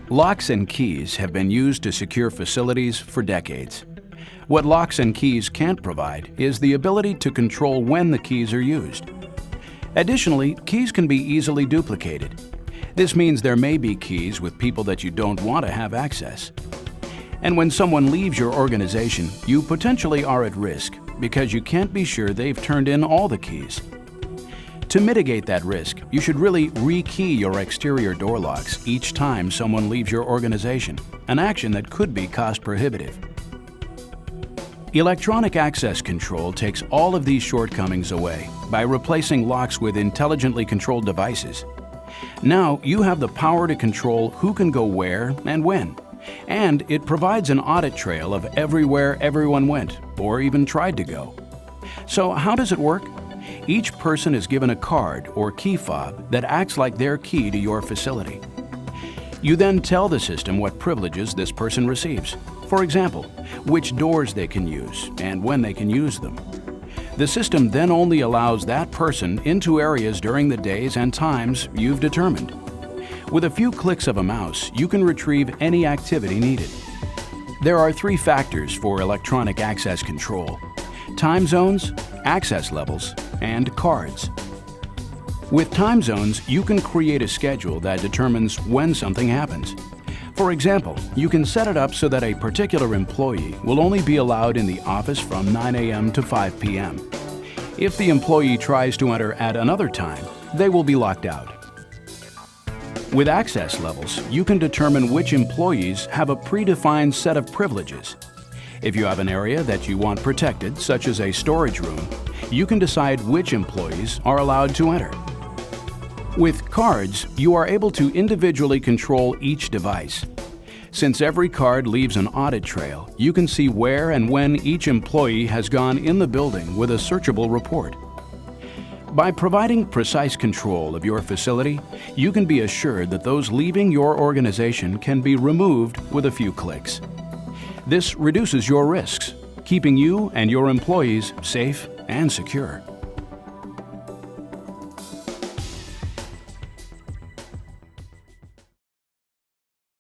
Locks and keys have been used to secure facilities for decades. What locks and keys can't provide is the ability to control when the keys are used. Additionally, keys can be easily duplicated. This means there may be keys with people that you don't want to have access. And when someone leaves your organization, you potentially are at risk because you can't be sure they've turned in all the keys. To mitigate that risk, you should really rekey your exterior door locks each time someone leaves your organization, an action that could be cost prohibitive. Electronic access control takes all of these shortcomings away by replacing locks with intelligently controlled devices. Now you have the power to control who can go where and when, and it provides an audit trail of everywhere everyone went or even tried to go. So how does it work? Each person is given a card or key fob that acts like their key to your facility. You then tell the system what privileges this person receives. For example, which doors they can use and when they can use them. The system then only allows that person into areas during the days and times you've determined. With a few clicks of a mouse, you can retrieve any activity needed. There are 3 factors for electronic access control: time zones, access levels, and cards. With time zones, you can create a schedule that determines when something happens. For example, you can set it up so that a particular employee will only be allowed in the office from 9 a.m. to 5 p.m. If the employee tries to enter at another time, they will be locked out. With access levels, you can determine which employees have a predefined set of privileges. If you have an area that you want protected, such as a storage room, you can decide which employees are allowed to enter. With cards, you are able to individually control each device. Since every card leaves an audit trail, you can see where and when each employee has gone in the building with a searchable report. By providing precise control of your facility, you can be assured that those leaving your organization can be removed with a few clicks. This reduces your risks, keeping you and your employees safe and secure.